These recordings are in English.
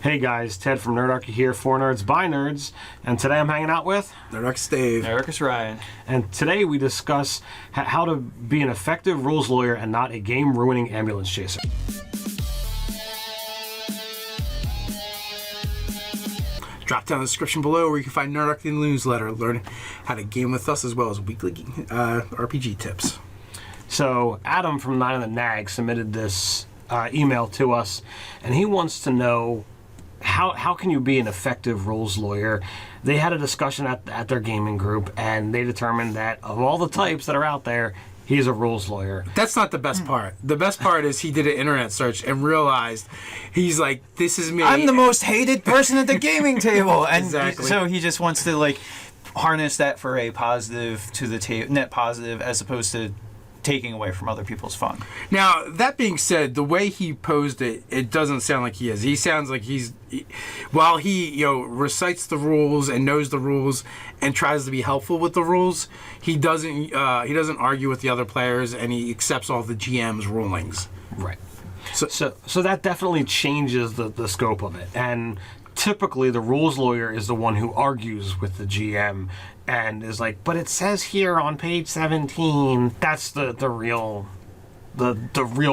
Hey guys, Ted from Nerdarchy here, for Nerds by Nerds, and today I'm hanging out with Nerdarchy Dave. Nerdarchy Ryan. And today we discuss how to be an effective rules lawyer and not a game-ruining ambulance chaser. Drop down in the description below where you can find Nerdarchy newsletter, learn how to game with us as well as weekly RPG tips. So Adam from Nine of the Nag submitted this email to us, and he wants to know how can you be an effective rules lawyer. They had a discussion at their gaming group, and they determined that of all the types that are out there, he's a rules lawyer. That's not the best part. The best part is he did an internet search and realized he's like, this is me. I'm the most hated person at the gaming table. And exactly. So he just wants to like harness that for a positive to the net positive as opposed to taking away from other people's fun. Now, that being said, the way he posed it, it doesn't sound like he is. He sounds like while he recites the rules and knows the rules and tries to be helpful with the rules, he doesn't argue with the other players, and he accepts all the GM's rulings. Right. So that definitely changes the scope of it. And typically the rules lawyer is the one who argues with the GM and is like, but it says here on page 17. That's the real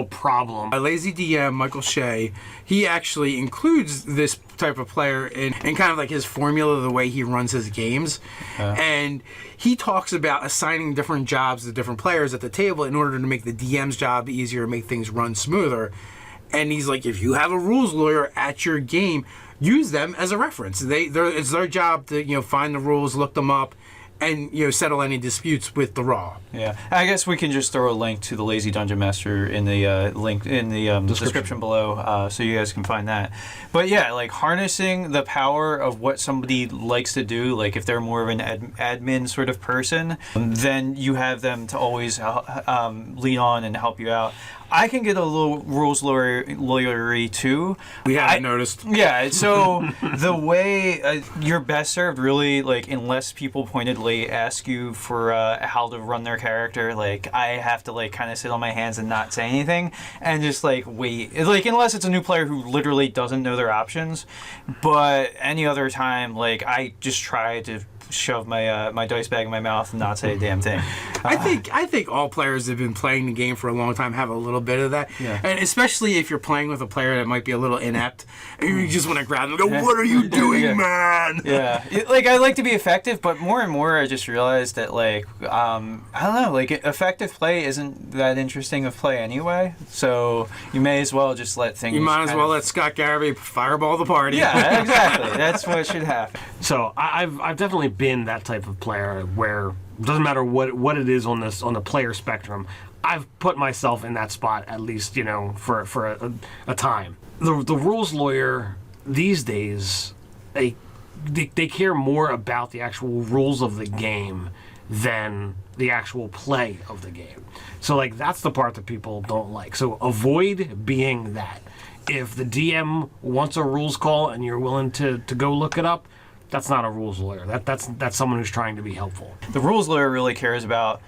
problem. A lazy DM, Michael Shea, he actually includes this type of player in kind of like his formula, the way he runs his games. And he talks about assigning different jobs to different players at the table in order to make the DM's job easier, make things run smoother. And he's like, if you have a rules lawyer at your game, use them as a reference. It's their job to find the rules, look them up, and settle any disputes with the raw. Yeah, I guess we can just throw a link to the Lazy Dungeon Master in the link in the description below, so you guys can find that. But yeah, like harnessing the power of what somebody likes to do, like if they're more of an admin sort of person, then you have them to always lean on and help you out. I can get a little rules lawyery too. We haven't noticed. Yeah, so the way you're best served, really, like unless people pointedly ask you for how to run their character, like I have to like kind of sit on my hands and not say anything and just like wait. Like unless it's a new player who literally doesn't know their options, but any other time, like I just try to shove my dice bag in my mouth and not say a damn thing. I think all players that have been playing the game for a long time have a little bit of that, and especially if you're playing with a player that might be a little inept, and you just want to grab them and go, "What are you doing, man?" Yeah, like I like to be effective, but more and more I just realized that like I don't know, like effective play isn't that interesting of play anyway. So you may as well just let things. You might as well let Scott Garvey fireball the party. Yeah, exactly. That's what should happen. So I've definitely been that type of player where it doesn't matter what it is on the player spectrum. I've put myself in that spot at least for a time. The rules lawyer these days they care more about the actual rules of the game than the actual play of the game. So like that's the part that people don't like. So avoid being that. If the DM wants a rules call and you're willing to go look it up, that's not a rules lawyer. That's someone who's trying to be helpful. The rules lawyer really cares about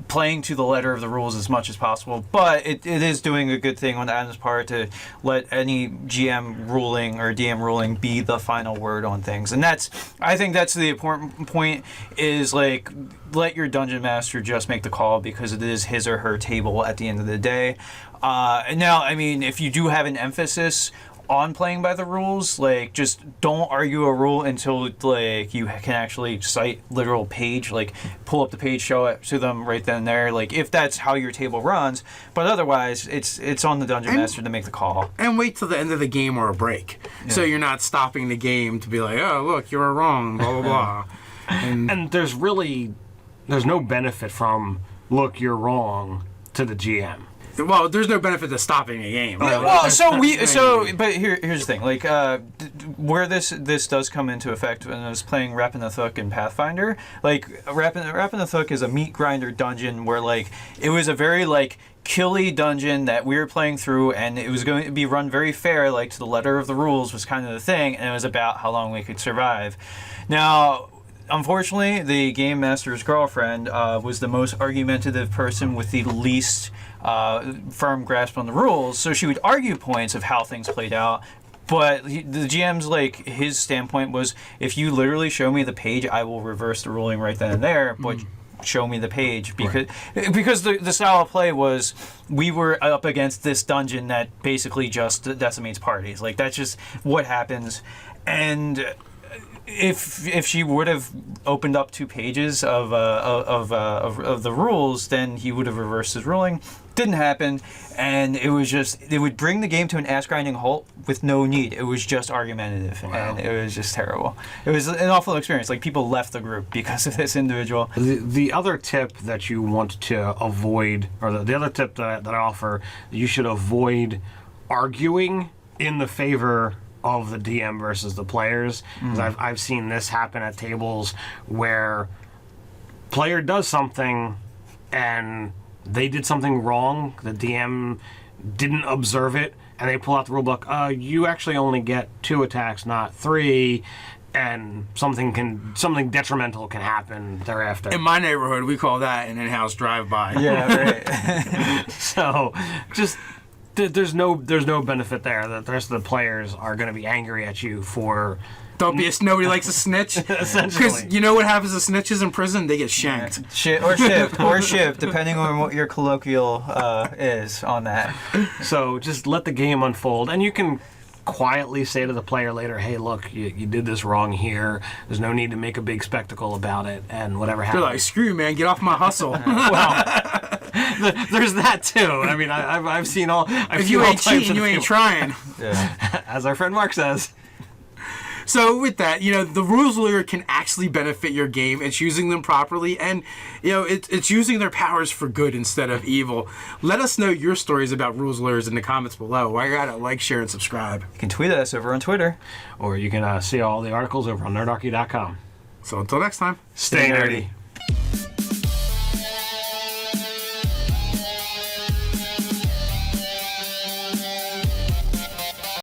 playing to the letter of the rules as much as possible, but it is doing a good thing on Adam's part to let any GM ruling or DM ruling be the final word on things. And I think that's the important point, is like let your dungeon master just make the call because it is his or her table at the end of the day. Now, I mean, if you do have an emphasis on playing by the rules, like just don't argue a rule until like you can actually cite literal page, like pull up the page, show it to them right then and there, like if that's how your table runs. But otherwise it's on the dungeon master to make the call. And wait till the end of the game or a break. Yeah. So you're not stopping the game to be like, oh look, you were wrong, blah blah blah. And there's no benefit from look, you're wrong to the GM. Well, there's no benefit to stopping a game. Yeah, but here's the thing, like where this does come into effect when I was playing Rappin' the Thook in Pathfinder. Like Rappin' the Thook is a meat grinder dungeon where like it was a very like killy dungeon that we were playing through, and it was going to be run very fair, like to the letter of the rules was kind of the thing, and it was about how long we could survive. Now, unfortunately, the game master's girlfriend was the most argumentative person with the least firm grasp on the rules, so she would argue points of how things played out, But the GM's like, his standpoint was, if you literally show me the page, I will reverse the ruling right then and there. But show me the page, because the style of play was, we were up against this dungeon that basically just decimates parties. Like, that's just what happens. And if she would have opened up 2 pages of the rules, then he would have reversed his ruling. Didn't happen, and it would bring the game to an ass grinding halt with no need. It was just argumentative, and it was just terrible. It was an awful experience. Like, people left the group because of this individual. The other tip that you want to avoid, or the other tip that I offer, you should avoid arguing in the favor of the DM versus the players. Because I've seen this happen at tables where player does something and they did something wrong, the DM didn't observe it, and they pull out the rulebook, you actually only get 2 attacks, not 3, and something detrimental can happen thereafter. In my neighborhood, we call that an in-house drive-by. Yeah, right. So, just there's no benefit there. The rest of the players are going to be angry at you for. Nobody likes a snitch. Essentially. Because you know what happens to snitches in prison? They get shanked. Or shipped, depending on what your colloquial is on that. So just let the game unfold, and you can quietly say to the player later, hey, look, you did this wrong here. There's no need to make a big spectacle about it, and whatever happens. They're like, screw you, man, get off my hustle. Well, there's that too. I mean, I've seen all. If you ain't cheating, you ain't trying. Yeah. As our friend Mark says. So with that, the rules lawyer can actually benefit your game. It's using them properly, and it's using their powers for good instead of evil. Let us know your stories about rules lawyers in the comments below. I gotta like, share, and subscribe. You can tweet us over on Twitter, or you can see all the articles over on nerdarchy.com. So until next time, stay nerdy.